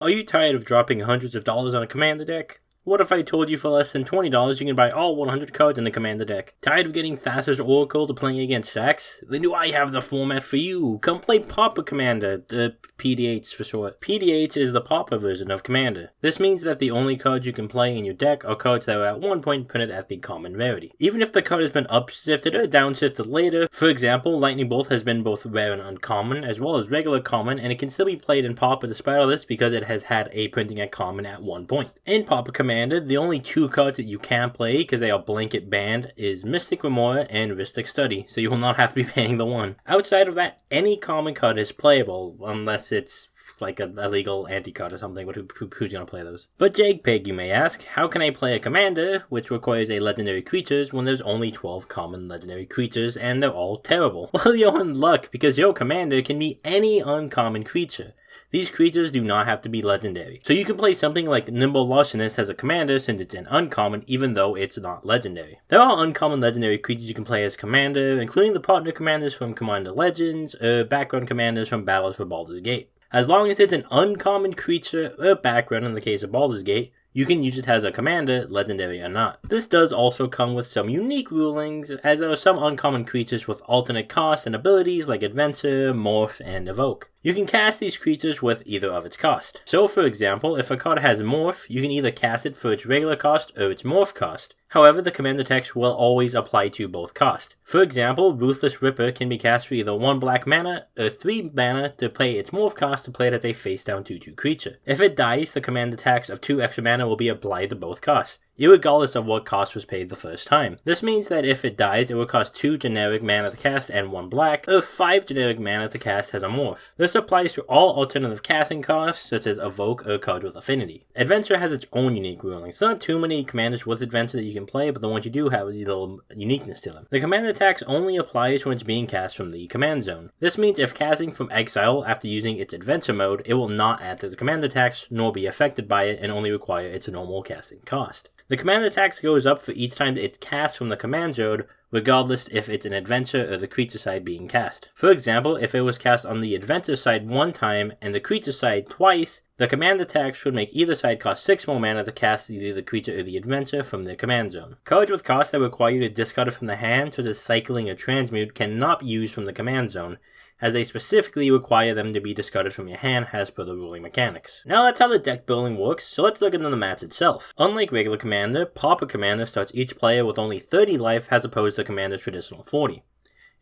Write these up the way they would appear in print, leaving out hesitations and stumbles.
Are you tired of dropping hundreds of dollars on a commander deck? What if I told you for less than $20 you can buy all 100 cards in the commander deck? Tired of getting Thassa's Oracle to playing against stacks? Then do I have the format for you? Come play Pauper Commander, the PD8s for short. PD8s is the Pauper version of Commander. This means that the only cards you can play in your deck are cards that were at one point printed at the common rarity. Even if the card has been upshifted or downshifted later, for example, Lightning Bolt has been both rare and uncommon, as well as regular common, and it can still be played in Pauper despite all this because it has had a printing at common at one point. In Pauper Commander, the only two cards that you can play because they are blanket banned is Mystic Remora and Ristic Study, so you will not have to be paying the one. Outside of that, any common card is playable, unless it's like a illegal anti-card or something, but who's gonna play those? But JPEG, you may ask, how can I play a commander which requires a legendary creatures when there's only 12 common legendary creatures and they're all terrible? Well, you're in luck because your commander can be any uncommon creature. These creatures do not have to be legendary. So you can play something like Nimble Larcenist as a commander since it's an uncommon even though it's not legendary. There are uncommon legendary creatures you can play as commander, including the partner commanders from Commander Legends, or background commanders from Battles for Baldur's Gate. As long as it's an uncommon creature or background in the case of Baldur's Gate, you can use it as a commander, legendary or not. This does also come with some unique rulings, as there are some uncommon creatures with alternate costs and abilities like Adventure, Morph, and Evoke. You can cast these creatures with either of its cost. So for example, if a card has Morph, you can either cast it for its regular cost or its Morph cost. However, the commander text will always apply to both costs. For example, Ruthless Ripper can be cast for either 1 black mana or 3 mana to play its Morph cost to play it as a face-down 2/2 creature. If it dies, the commander tax of 2 extra mana will be applied to both costs, irregardless of what cost was paid the first time. This means that if it dies, it will cost 2 generic mana to cast and 1 black, or 5 generic mana to cast as a Morph. This applies to all alternative casting costs, such as Evoke or cards with Affinity. Adventure has its own unique rulings. There aren't too many commanders with Adventure that you can play, but the ones you do have a little uniqueness to them. The commander tax only applies when it's being cast from the command zone. This means if casting from exile after using its Adventure mode, it will not add to the commander tax, nor be affected by it, and only require its normal casting cost. The commander tax goes up for each time it's cast from the command zone, regardless if it's an adventure or the creature side being cast. For example, if it was cast on the adventure side one time and the creature side twice, the commander tax would make either side cost 6 more mana to cast either the creature or the adventure from the command zone. Cards with costs that require you to discard it from the hand, such as cycling or transmute, cannot be used from the command zone, as they specifically require them to be discarded from your hand as per the ruling mechanics. Now that's how the deck building works, so let's look into the match itself. Unlike regular Commander, Pauper Commander starts each player with only 30 life as opposed to Commander's traditional 40.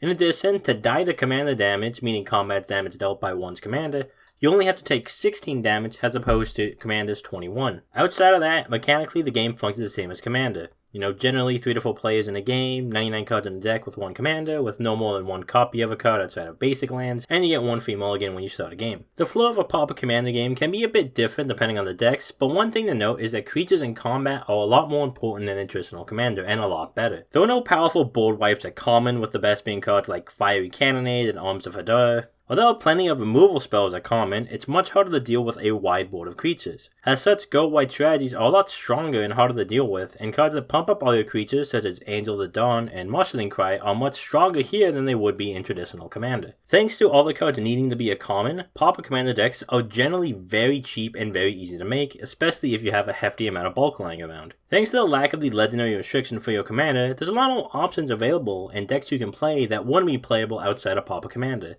In addition, to die to commander damage, meaning combat damage dealt by one's commander, you only have to take 16 damage as opposed to Commander's 21. Outside of that, mechanically the game functions the same as Commander. Generally 3 to 4 players in a game, 99 cards in the deck with 1 commander, with no more than 1 copy of a card outside of basic lands, and you get 1 free mulligan when you start a game. The flow of a Pauper Commander game can be a bit different depending on the decks, but one thing to note is that creatures in combat are a lot more important than a traditional commander, and a lot better. There are no powerful board wipes at common, with the best being cards like Fiery Cannonade and Arms of Hadar. Although plenty of removal spells are common, it's much harder to deal with a wide board of creatures. As such, go-wide strategies are a lot stronger and harder to deal with, and cards that pump up other creatures such as Angel of the Dawn and Marshalling Cry are much stronger here than they would be in traditional Commander. Thanks to all the cards needing to be a common, Pauper Commander decks are generally very cheap and very easy to make, especially if you have a hefty amount of bulk lying around. Thanks to the lack of the legendary restriction for your commander, there's a lot more options available and decks you can play that wouldn't be playable outside of Pauper Commander.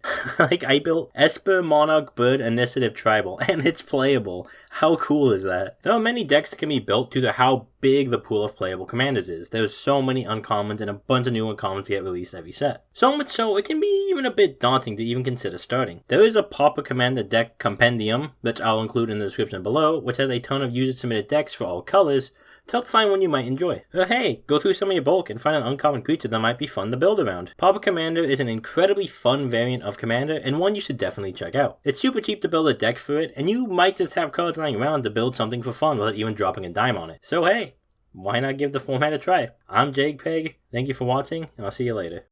I built Esper Monarch Bird Initiative Tribal, and it's playable. How cool is that? There are many decks that can be built due to how big the pool of playable commanders is. There's so many uncommons and a bunch of new uncommons get released every set. So much so, it can be even a bit daunting to even consider starting. There is a Pauper Commander deck compendium, which I'll include in the description below, which has a ton of user-submitted decks for all colors, to help find one you might enjoy. Or hey, go through some of your bulk and find an uncommon creature that might be fun to build around. Pauper Commander is an incredibly fun variant of Commander and one you should definitely check out. It's super cheap to build a deck for it, and you might just have cards lying around to build something for fun without even dropping a dime on it. So hey, why not give the format a try? I'm JPEG, thank you for watching, and I'll see you later.